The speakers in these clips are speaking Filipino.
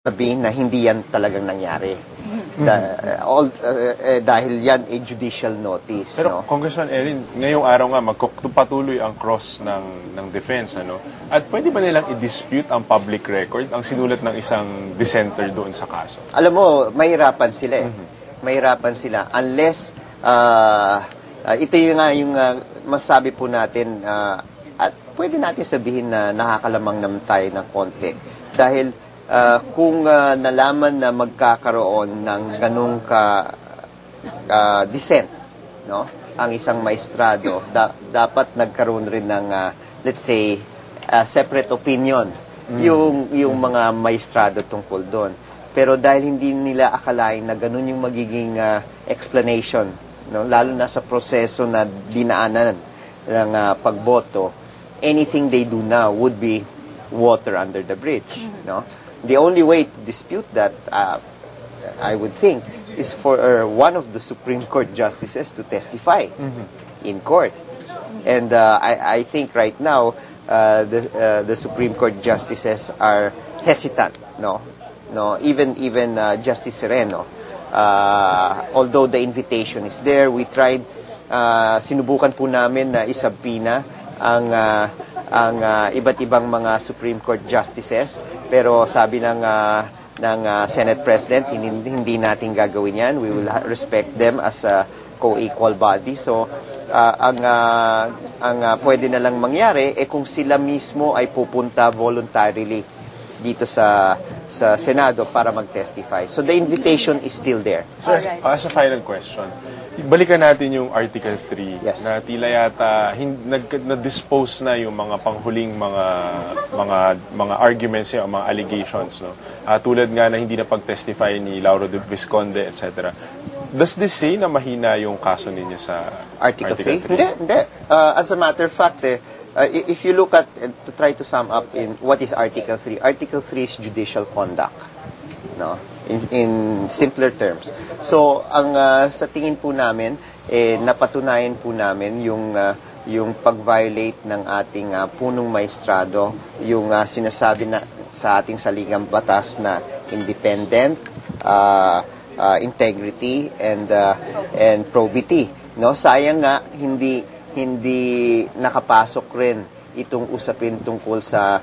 sabihin na hindi yan talagang nangyari. Dahil yan a judicial notice. Pero no? Congressman Erin, ngayong araw nga magpatuloy ang cross ng defense. Ano? At pwede ba nilang i-dispute ang public record, ang sinulat ng isang dissenter doon sa kaso? Alam mo, mahirapan sila eh. Mahirapan sila. Unless, ito yung nga yung masabi po natin, at pwede natin sabihin na nakakalamang naman tayo ng konti. Dahil kung nalaman na magkakaroon ng ganung dissent, no? Ang isang maestrado, dapat nagkaroon rin ng, let's say, separate opinion yung mga maestrado tungkol doon. Pero dahil hindi nila akalain na ganun yung magiging explanation, no? Lalo na sa proseso na dinaanan ng pagboto, anything they do now would be water under the bridge, no? The only way to dispute that, I would think, is for one of the Supreme Court justices to testify in court. And I think right now, the Supreme Court justices are hesitant, no? Even Justice Sereno. Although the invitation is there, we tried, sinubukan po namin na isabpina ang iba't ibang mga Supreme Court justices, pero sabi ng Senate President, hindi natin gagawin yan. We will respect them as a co-equal body. So ang pwede na lang mangyari kung sila mismo ay pupunta voluntarily dito sa Senado para mag-testify. So the invitation is still there. So as a final question, balikan natin yung Article 3 Yes. na tila yata na-dispose na yung mga panghuling mga arguments, yung mga allegations, no? Tulad nga na hindi na pag-testify ni Lauro de Visconde, etc. Does this say na mahina yung kaso ninyo sa Article 3? Hindi. As a matter of fact, if you look at, to try to sum up in what is Article 3, Article 3 is judicial conduct. No? In simpler terms. So, ang sa tingin po namin, napatunayan po namin yung pag-violate ng ating punong maestrado, yung sinasabi na sa ating saligang batas na independent, integrity, and probity. No? Sayang nga, hindi nakapasok rin itong usapin tungkol sa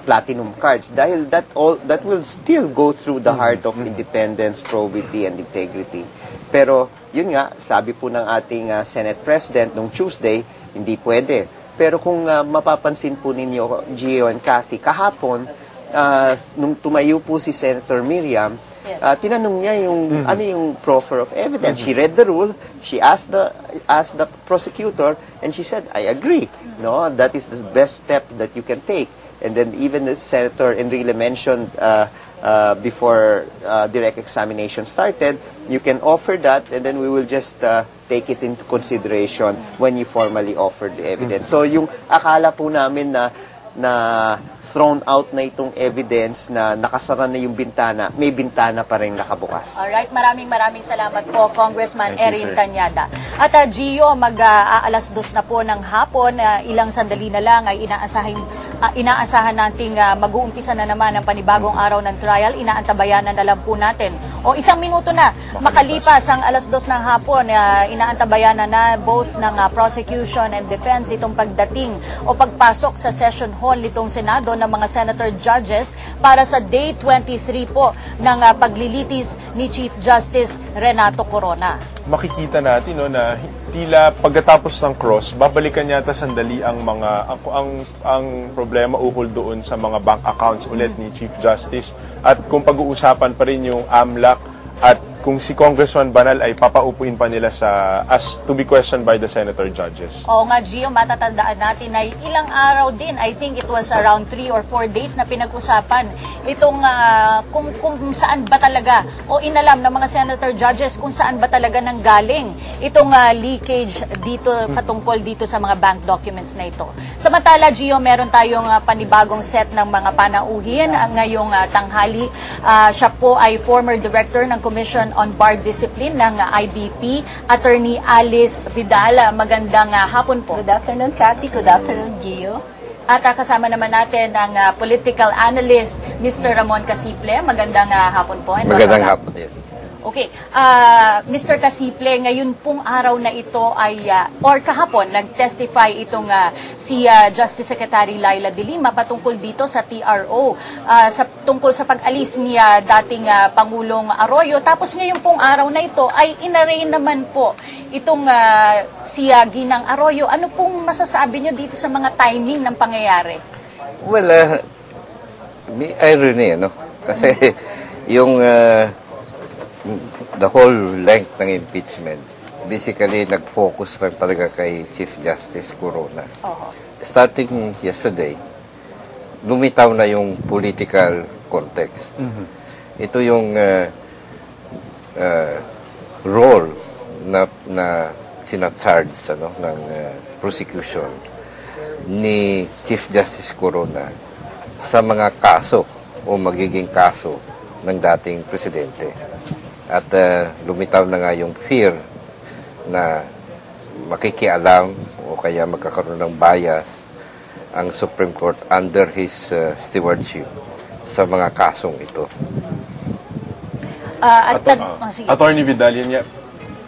platinum cards dahil that will still go through the heart of independence, probity, and integrity. Pero yun nga, sabi po ng ating Senate President nung Tuesday, hindi pwede. Pero kung mapapansin po ninyo, Gio and Cathy, kahapon, nung tumayo po si Senator Miriam, tinanong niya yung ano yung proffer of evidence. She read the rule, she asked the prosecutor, and she said, I agree. No, that is the best step that you can take. And then even the Senator Enrile mentioned before direct examination started, you can offer that, and then we will just take it into consideration when you formally offer the evidence. So yung akala po namin na thrown out na itong evidence na nakasara na yung bintana, may bintana pa rin nakabukas. Alright, maraming salamat po, Congressman Erin Tanyada. At Gio, mag-aalas 2 na po ng hapon, ilang sandali na lang ay inaasahan nating mag-uumpisa na naman ang panibagong araw ng trial. Inaantabayanan na lang po natin. O isang minuto na, makalipas ang alas 2 ng hapon, inaantabayanan na both ng prosecution and defense itong pagdating o pagpasok sa session hall nitong Senado ng mga senator judges para sa day 23 po ng paglilitis ni Chief Justice Renato Corona. Makikita natin na tila pagkatapos ng cross, babalikan yata sandali ang ang problema ukol doon sa mga bank accounts ulit ni Chief Justice at kung pag-uusapan pa rin yung AMLAC at kung si Congressman Banal ay papaupuin pa nila as to be questioned by the senator judges. Oo nga, Gio, matatandaan natin na ilang araw din, I think it was around 3 or 4 days na pinag-usapan itong kung saan ba talaga o inalam ng mga senator judges kung saan ba talaga nanggaling itong leakage dito katungkol dito sa mga bank documents na ito. Samantala, Gio, meron tayong panibagong set ng mga panauhin ngayong tanghali. Siya po ay former director ng Commission on Bar Discipline ng IBP, Attorney Alice Vidal. Magandang hapon po. Good afternoon, Cathy. Good afternoon, Gio. At kasama naman natin ang political analyst, Mr. Ramon Casiple. Magandang hapon po. Magandang hapon din. Okay. Mr. Casiple, ngayon pong araw na ito ay, or kahapon, nag-testify itong si Justice Secretary Laila de Lima patungkol dito sa TRO, tungkol sa pag-alis ni dating Pangulong Arroyo. Tapos ngayon pong araw na ito ay inarraign naman po itong si Ginang Arroyo. Ano pong masasabi nyo dito sa mga timing ng pangyayari? Well, may irony, no? Kasi yung the whole length ng impeachment, basically nag-focus lang talaga kay Chief Justice Corona. Starting yesterday, lumitaw na yung political context. Ito yung role na sinacharge ng prosecution ni Chief Justice Corona sa mga kaso o magiging kaso ng dating presidente. At lumitaw na nga yung fear na makikialam o kaya magkakaroon ng bias ang Supreme Court under his stewardship sa mga kasong ito. Attorney Vidal, yan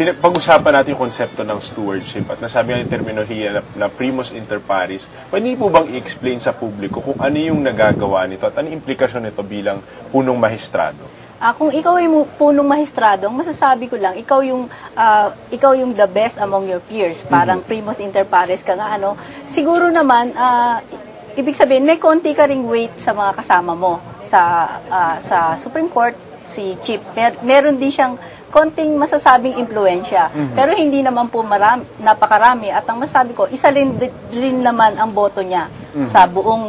pag-usapan natin yung konsepto ng stewardship at nasabi nga yung terminolohiya na primus inter pares. Pwede po bang i-explain sa publiko kung ano yung nagagawa nito at ano implikasyon nito bilang punong mahistrado? Kung ikaw ay punong mahistrado, ang masasabi ko lang, ikaw yung the best among your peers. Parang primus inter pares ka nga, siguro naman, ibig sabihin, may konti ka ring weight sa mga kasama mo sa Supreme Court, si Chief. Meron din siyang konting masasabing impluensya. Pero hindi naman po napakarami. At ang masasabi ko, isa rin naman ang boto niya sa buong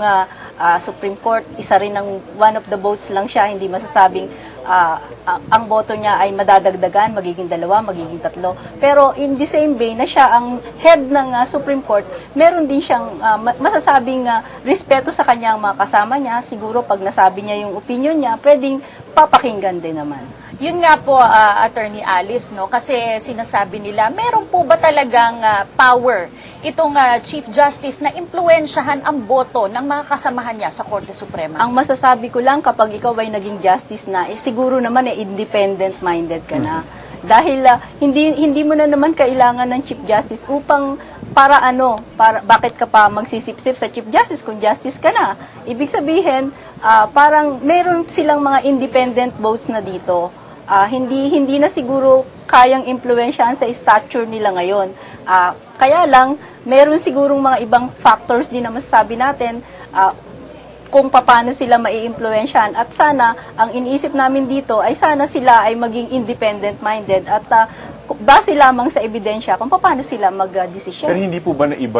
Supreme Court. Isa rin one of the votes lang siya. Hindi masasabing ang boto niya ay madadagdagan, magiging 2, magiging 3. Pero in the same way na siya ang head ng Supreme Court, meron din siyang masasabing respeto sa kanyang mga kasama niya. Siguro pag nasabi niya yung opinion niya, pwedeng papakinggan din naman. Yun nga po, Attorney Alice, no? Kasi sinasabi nila, meron po ba talagang power itong Chief Justice na impluensyahan ang boto ng mga kasamahan niya sa Korte Suprema? Ang masasabi ko lang, kapag ikaw ay naging justice na, siguro naman independent-minded ka na. Dahil hindi mo na naman kailangan ng Chief Justice upang para bakit ka pa magsisip-sip sa Chief Justice kung justice ka na? Ibig sabihin, parang meron silang mga independent votes na dito. Hindi na siguro kayang impluwensyahan sa stature nila ngayon. Kaya lang, meron sigurong mga ibang factors din na masasabi natin kung paano sila mai-impluwensyahan. At sana, ang iniisip namin dito ay sana sila ay maging independent-minded at base lamang sa ebidensya kung paano sila mag-desisyon. Pero hindi po ba na iba